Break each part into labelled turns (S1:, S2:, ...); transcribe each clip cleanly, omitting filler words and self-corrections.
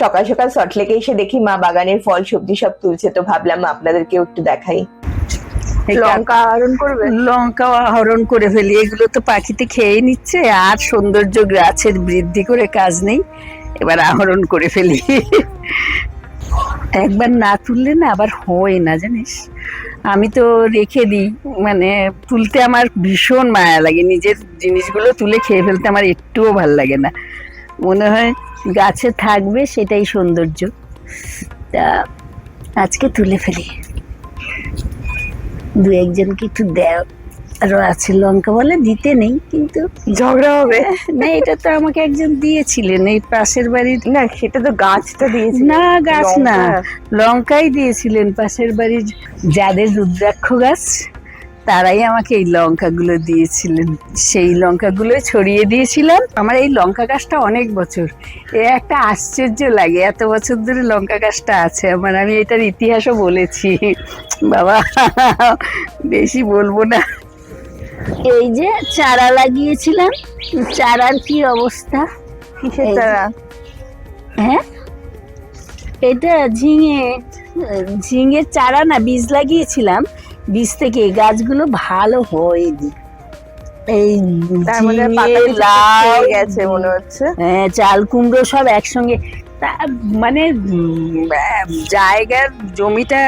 S1: সকাল সকাল সল্টলেকে এসে দেখি মা বাগানের ফল সবজি সব তুলছে, তো ভাবলাম আপনাদেরকেও একটু দেখাই। লঙ্কা আহরণ করবে?
S2: লঙ্কা আহরণ করে ফেলি, এগুলো তো পাখিতে খেয়ে নিচ্ছে, আর সৌন্দর্য গাছের বৃদ্ধি করে কাজ নেই, এবার আহরণ করে ফেলি। একবার না তুললে না আবার হয় না, জানিস। আমি তো রেখে দিই, মানে তুলতে আমার ভীষণ মায়া লাগে, নিজের জিনিসগুলো তুলে খেয়ে ফেলতে আমার একটুও ভাল লাগে না, মনে হয় গাছে থাকবে সেটাই সৌন্দর্য। তা আজকে তুলে ফেলি, দু একজনকে একটু দেও। আরো আছে লঙ্কা, বলে দিতে নেই, কিন্তু
S1: ঝগড়া হবে
S2: না, এটা তো আমাকে একজন দিয়েছিলেন এই পাশের বাড়ির।
S1: না, সেটা তো গাছটা দিয়েছে
S2: না গাছ না, লঙ্কাই দিয়েছিলেন পাশের বাড়ির যাদের রুদ্রাক্ষ গাছ, তারাই আমাকে এই লঙ্কাগুলো দিয়েছিলেন, সেই লঙ্কাগুলো ছড়িয়ে দিয়েছিলাম। আমার এই লঙ্কা গাছটা অনেক বছর, এ একটা আশ্চর্য লাগে, এত বছর ধরে লঙ্কা গাছটা আছে আমার। আমি এটার ইতিহাসও বলেছি বাবা, বেশি বলবো না। এই যে চারা লাগিয়েছিলাম, চারার কি অবস্থা।
S1: কিসের চারা?
S2: হ্যাঁ, এটা ঝিঙের চারা না, বীজ লাগিয়েছিলাম, বীজ থেকে গাছগুলো ভালো হয়নি। এই
S1: তার মধ্যে পাতা লাউ গেছে মনে হচ্ছে।
S2: হ্যাঁ, চাল কুমড়ো সব একসঙ্গে। মানে জায়গার জমিটা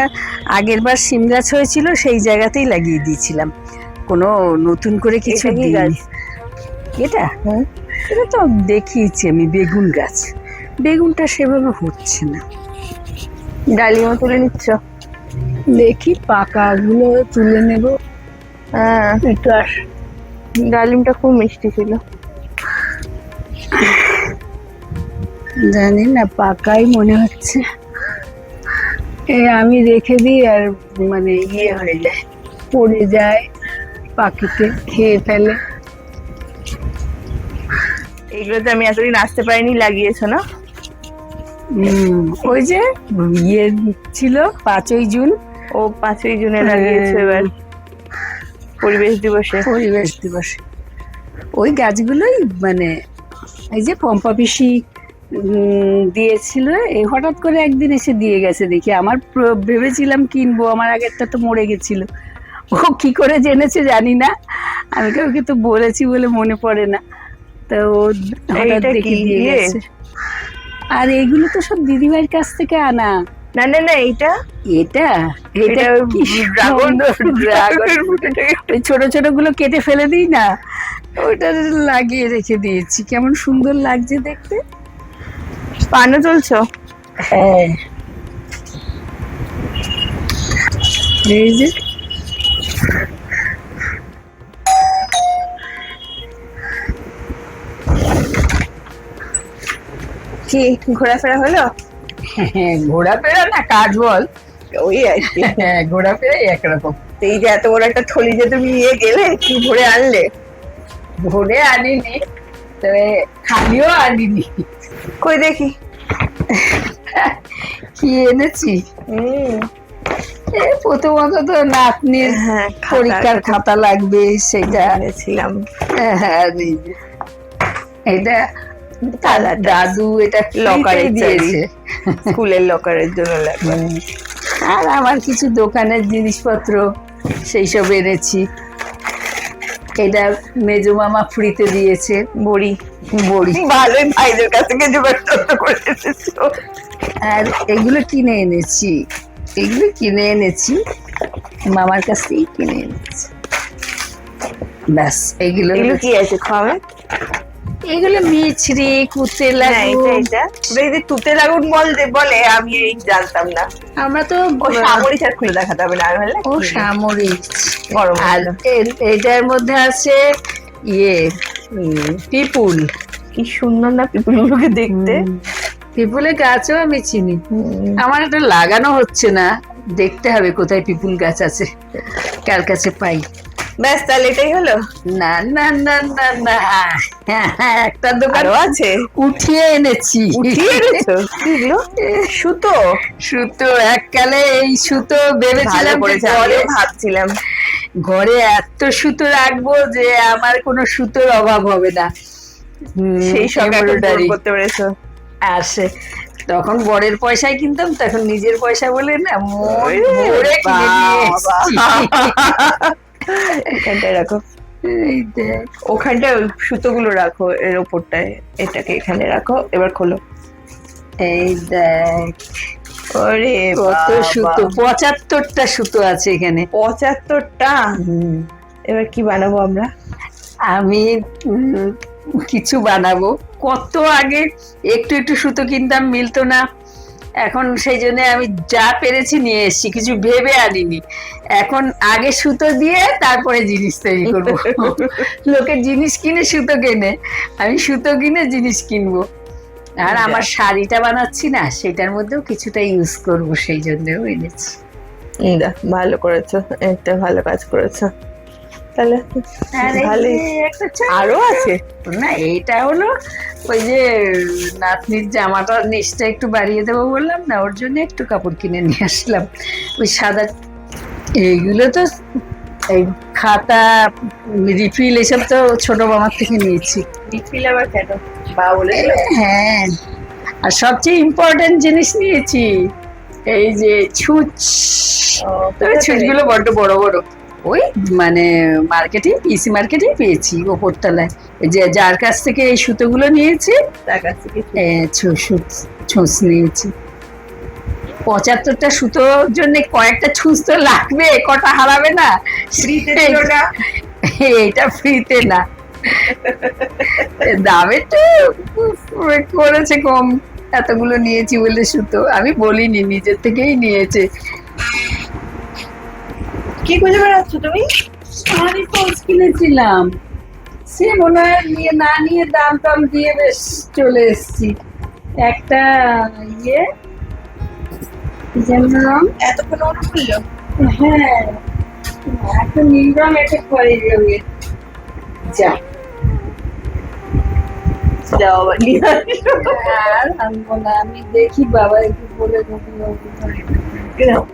S2: আগের বার সিম গাছ হয়েছিল, সেই জায়গাতেই লাগিয়ে দিয়েছিলাম, কোনো নতুন করে কিছু দিইনি। এটা এটা তো দেখিয়েছি আমি, বেগুন গাছ, বেগুনটা সেভাবে হচ্ছে না।
S1: ডালিমও তুলে নিচ্ছ?
S2: দেখি পাকাগুলো তুলে নেব।
S1: হ্যাঁ,
S2: একটু আর
S1: ডালিমটা খুব মিষ্টি ছিল।
S2: জানি না, পাকাই মনে হচ্ছে। আমি রেখে দিই আর মানে ইয়ে হয়ে যায়, পড়ে যায়, পাখিতে খেয়ে ফেলে।
S1: এইগুলো তো আমি এতদিন আসতে পারিনি, লাগিয়েছো না?
S2: ওই যে ইয়ে ছিল 5ই জুন।
S1: ও 5ই জুনে লাগিয়েছো এবার পরিবেশ দিবসে?
S2: পরিবেশ দিবসে ওই গাছগুলোই, মানে এই যে পম্পা পিসি দিয়েছিল, এই হঠাৎ করে একদিন এসে দিয়ে গেছে, দেখি আমার ভেবেছিলাম কিনবো, আমার আগেরটা তো মরে গেছিল। ও কি করে জেনেছে জানি না, আমি কাউকে তো বলেছি বলে মনে পড়ে না, তো ও হঠাৎ দেখে দিয়ে গেছে। আর এইগুলো তো সব দিদিভাইয়ের কাছ থেকে আনা।
S1: না না না, এটা
S2: এটা এটা কি ড্রাগন, ওই ছোট ছোট গুলো কেটে ফেলে দিই না, ওটা লাগিয়ে রেখে দিয়েছি, কেমন সুন্দর লাগছে দেখতে।
S1: পানও চলছো?
S2: হ্যাঁ, এই যে
S1: কি ঘোরাফেরা হলো?
S2: ঘোরাফেরা না, কাজ বল,
S1: ওই আর কি।
S2: ঘোরাফেরাই একরকম।
S1: এই যে এত বড় একটা থলি যে তুমি নিয়ে গেলে, কি ভরে আনলে?
S2: ভরে আনিনি, তবে খালিও আনিনি।
S1: কই দেখি
S2: কি এনেছি। প্রথমত তো নাতনির পরীক্ষার খাতা লাগবে, সেটা এনেছিলাম। এটা দাদু এটা লকারে দিয়েছে,
S1: স্কুলের লকারের জন্য লাগবে।
S2: আর আমার কিছু দোকানের জিনিসপত্র সেই সব এনেছি। এটা মেজো মামা ফ্রিতে দিয়েছে, বড়ি।
S1: ভালোই ভাইদের কাছ থেকে জোগাড় করে এসেছো।
S2: আর এগুলো কিনে এনেছি, মামার কাছ থেকে কিনে এনেছি। ব্যাস, এগুলো
S1: কি আছে খাওয়া?
S2: এগুলো মিছরি, কুতে লাগুন।
S1: তুতে লাগুন বলে, আমি এই জানতাম না।
S2: আমরা তো
S1: সামরিক আর খুলে দেখাতে হবে না,
S2: ও সামরিক।
S1: আর
S2: এটার মধ্যে আছে ইয়ে পিপুল।
S1: কি সুন্দর না পিপুল গুলোকে দেখতে।
S2: পিপুলের গাছও আমি চিনি, আমার এটা লাগানো হচ্ছে না, দেখতে হবে কোথায় পিপুল গাছ আছে, কার কাছে পাই।
S1: ব্যাস, তাহলে এটাই হলো?
S2: না না না না না, একটা দোকান
S1: আছে,
S2: উঠিয়ে এনেছি।
S1: সুতো?
S2: সুতো এককালে এই সুতো ভেবেছিলাম,
S1: ভাবছিলাম
S2: ঘরে এত সুতো রাখবো যে আমার কোনো সুতোর অভাব হবে না,
S1: সেই সব করতে পেরেছো।
S2: আসে তখন বরের পয়সায় কিনতাম, তখন নিজের পয়সা বলে না মন
S1: ওরে
S2: ভরে কিনে নিয়ে
S1: বাবা।
S2: এসেছি।
S1: এখানটায় রাখো,
S2: এই দেখ,
S1: ওখানটায় ওই সুতোগুলো রাখো, এর ওপরটায় এটাকে এখানে রাখো, এবার খোলো।
S2: এই দেখ
S1: ওরে
S2: কত
S1: বাবা,
S2: সুতো, 75টা সুতো আছে এখানে।
S1: 75টা। এবার কি বানাবো আমরা?
S2: আমি কিছু বানাবো। কত আগে একটু একটু সুতো কিনতাম, মিলতো না, এখন সেই জন্য আমি যা পেরেছি নিয়ে এসেছি, কিছু ভেবে আনিনি। এখন আগে সুতো দিয়ে তারপরে জিনিস তৈরি করবো। লোকে জিনিস কিনে সুতো কেনে, আমি সুতো কিনে জিনিস কিনবো। আর আমার শাড়িটা বানাচ্ছি না, সেটার মধ্যেও কিছুটা ইউজ করবো, সেই জন্যও এনেছি।
S1: ভালো করেছো, একটা ভালো কাজ করেছো। তাহলে
S2: আর এই
S1: ভালোই।
S2: যে একটা ছোট্ট-
S1: আরো আছে?
S2: না, এইটা হলো ওই যে নাতনির জামাটা নিচটা একটু বাড়িয়ে দেবো বললাম না, ওর জন্য একটু কাপড় কিনে নিয়ে আসলাম, ওই সাদা। এইগুলো তো এই খাতা রিফিল এসব তো ছোট মামার থেকে নিয়েছি।
S1: রিফিল আবার কেন? বা বলে দিল?
S2: হ্যাঁ, আর সবচেয়ে ইম্পর্টেন্ট জিনিস নিয়েছি, এই যে ছুঁচ। তবে ছুঁচগুলো বড্ড বড় বড়, ওই মানে মার্কেটে, পিসি মার্কেটেই পেয়েছি ওপরতলায়। ওই যে যার কাছ থেকে এই সুতোগুলো নিয়েছি
S1: তার কাছ থেকে
S2: ছুঁচ নিয়েছি। 75টা সুতোর জন্য কয়েকটা ছুঁচ তো লাগবে, কটা হারাবে না।
S1: ফ্রিতে ছিল না?
S2: এইটা ফ্রিতে না, দাম একটু করেছে কম, এতগুলো নিয়েছি বলে সুতো। আমি বলিনি, নিজের থেকেই নিয়েছে।
S1: কি খুঁজে বেড়াচ্ছ তুমি?
S2: শাড়ি ফলস কিনেছিলাম, সে মনে হয় নিয়ে না নিয়ে দাম টাম দিয়ে বেশ চলে এসেছি। একটা ইয়ে কি যেন রং,
S1: এতক্ষণ ওর খুললো?
S2: হ্যাঁ একটা নীল রং, একটা খয়েরি রঙের। যা,
S1: যাও আবার নিয়ে আসো।
S2: আর আনবো না, আমি দেখি বাবা একটু বলে দেবো।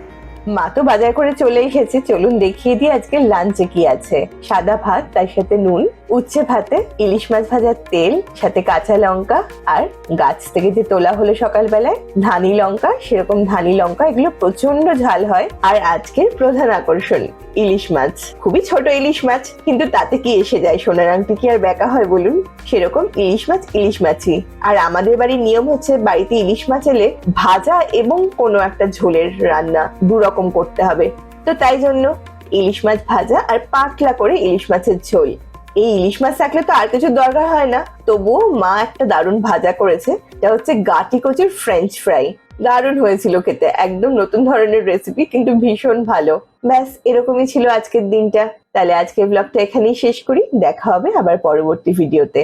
S1: মা তো বাজার করে চলেই এসেছে, চলুন দেখিয়ে দিই আজকে লাঞ্চে কি আছে। সাদা ভাত, তার সাথে নুন, উচ্ছে ভাতে ইলিশ মাছ ভাজার তেল, সাথে কাঁচা লঙ্কা, আর গাছ থেকে যে তোলা হলো সকালবেলায় ধানি লঙ্কা, সেরকম ধানি লঙ্কা, এগুলো প্রচন্ড ঝাল হয়। আর আজকের প্রধান আকর্ষণ ইলিশ মাছ, খুবই ছোট ইলিশ মাছ, কিন্তু তাতে কি এসে যায়, সোনার আংটি কি আর বেঁকা হয় বলুন? সেরকম ইলিশ মাছ ইলিশ মাছই। আর আমাদের বাড়ির নিয়ম হচ্ছে, বাড়িতে ইলিশ মাছ এলে ভাজা এবং কোনো একটা ঝোলের রান্না দুরকম করতে হবে। তো তাই জন্য ইলিশ মাছ ভাজা আর পাতলা করে ইলিশ মাছের ঝোল। এই ইলিশ মাছ থাকলে তো আর কিছু দরকার হয় না। তবুও মা একটা দারুণ ভাজা করেছে, এটা হচ্ছে গাটি কচুর ফ্রেঞ্চ ফ্রাই। দারুণ হয়েছিল খেতে, একদম নতুন ধরনের রেসিপি, কিন্তু ভীষণ ভালো। ব্যাস এরকমই ছিল আজকের দিনটা। তাহলে আজকের ব্লগটা এখানেই শেষ করি, দেখা হবে আবার পরবর্তী ভিডিওতে।